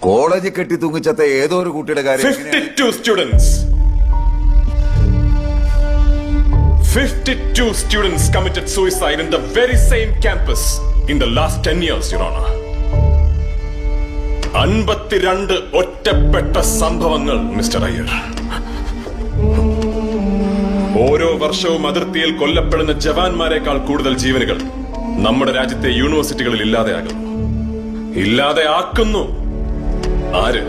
കോളേജിൽ കെട്ടി തൂങ്ങിച്ചത്ത ഏതോ ഒരു കുട്ടിയുടെ കാര്യം 52 students. 52 students committed suicide in the very same campus in the last 10 years, Your Honor. 52 ഒറ്റപ്പെട്ട സംഭവങ്ങൾ മിസ്റ്റർ അയ്യർ. ഓരോ വർഷവും അതിർത്തിയിൽ കൊല്ലപ്പെടുന്ന ജവാന്മാരെക്കാൾ കൂടുതൽ ജീവനുകൾ നമ്മുടെ രാജ്യത്തെ യൂണിവേഴ്സിറ്റികളിൽ ഇല്ലാതെയാക്കുന്നു. ആര്?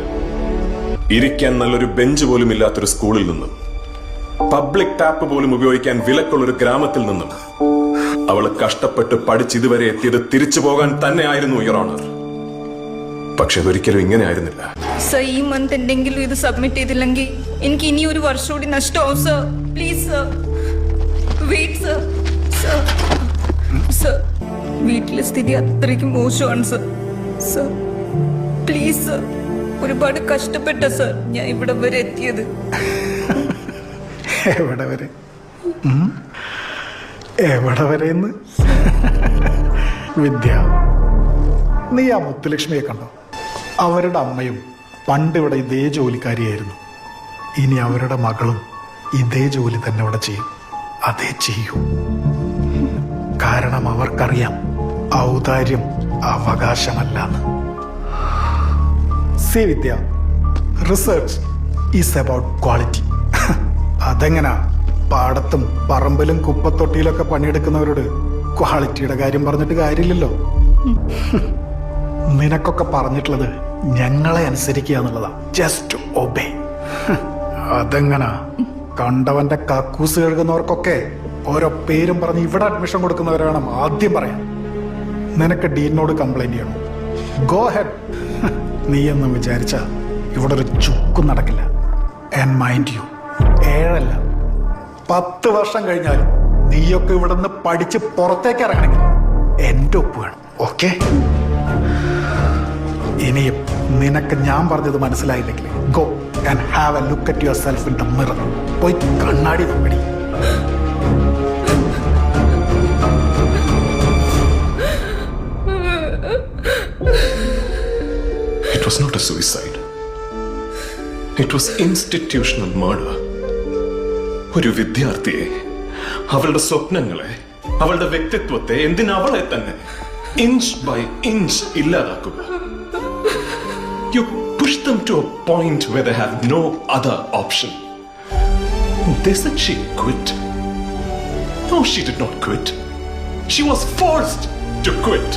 ഇരിക്കാൻ നല്ലൊരു ബെഞ്ച് പോലും ഇല്ലാത്തൊരു സ്കൂളിൽ നിന്നും, പബ്ലിക് ടാപ്പ് പോലും ഉപയോഗിക്കാൻ വിലക്കുള്ളൊരു ഗ്രാമത്തിൽ നിന്നും അവള് കഷ്ടപ്പെട്ട് പഠിച്ചിതുവരെ എത്തിയത് തിരിച്ചു പോകാൻ തന്നെയായിരുന്നു, യുവർ ഓണർ. പക്ഷെ അതൊരിക്കലും ഇങ്ങനെ ആയിരുന്നില്ല. സർ, ഈ മന്ത് എന്തെങ്കിലും ഇത് സബ്മിറ്റ് ചെയ്തില്ലെങ്കിൽ എനിക്ക് ഇനി ഒരു വർഷം കൂടി നഷ്ടമാവും sir. Please sir, wait sir. Sir sir, വീട്ടിലെ സ്ഥിതി അത്രയ്ക്ക് മോശമാണ് സർ. സർ പ്ലീസ് സർ, ഒരുപാട് കഷ്ടപ്പെട്ട സർ ഞാൻ ഇവിടെ വരെ എത്തിയത്. എവിടെ വരെ? എവിടെ വരെയെന്ന്? വിദ്യ, നീ ആ മുത്തുലക്ഷ്മിയെ കണ്ടോ? അവരുടെ അമ്മയും പണ്ടിവിടെ ഇതേ ജോലിക്കാരിയായിരുന്നു. ഇനി അവരുടെ മകളും ഇതേ ജോലി തന്നെ ഇവിടെ ചെയ്യും. അതേ ചെയ്യൂ. കാരണം അവർക്കറിയാം ഔദാര്യം അവകാശമല്ലെന്ന്. C Vidya, research is about quality. അതെങ്ങനാ പാടത്തും പറമ്പിലും കുപ്പത്തൊട്ടിയിലൊക്കെ പണിയെടുക്കുന്നവരോട് ക്വാളിറ്റിയുടെ കാര്യം പറഞ്ഞിട്ട് കാര്യമില്ലല്ലോ. നിനക്കൊക്കെ പറഞ്ഞിട്ടുള്ളത് ഞങ്ങളെ അനുസരിക്കുക എന്നുള്ളതാ. Just obey. അതെങ്ങനാ കണ്ടവന്റെ കക്കൂസ് കഴുകുന്നവർക്കൊക്കെ ഓരോ പേരും പറഞ്ഞ് ഇവിടെ അഡ്മിഷൻ കൊടുക്കുന്നവരെ വേണം ആദ്യം പറയാൻ. നിനക്ക് ഡീനോട് കംപ്ലൈന്റ് ചെയ്യണം. Go head. നീ എന്ന് വിചാരിച്ച ഇവിടെ ഒരു ചുക്കും നടക്കില്ല. ആൻഡ് മൈൻഡ് യു, 7 അല്ല 10 വർഷം കഴിഞ്ഞാലും നീയൊക്കെ ഇവിടെ നിന്ന് പഠിച്ച് പുറത്തേക്ക് ഇറങ്ങണമെങ്കിൽ എന്റെ ഒപ്പ് വേണം. ഓക്കെ? ഇനിയും നിനക്ക് ഞാൻ പറഞ്ഞത് മനസ്സിലായില്ലെങ്കിൽ go and have a look at yourself in the mirror. പോയി കണ്ണാടി നോക്കടി. It was not a suicide. It was institutional murder. ഒരു വിദ്യാർത്ഥിയെ, അവളുടെ സ്വപ്നങ്ങളെ, അവളുടെ വ്യക്തിത്വത്തെ, എന്തിനവളെ തന്നെ ഇഞ്ച് ബൈ ഇഞ്ച് ഇല്ലാതാക്കുക. You push them to a point where they have no other option. They said she quit. No, she did not quit. She was forced to quit.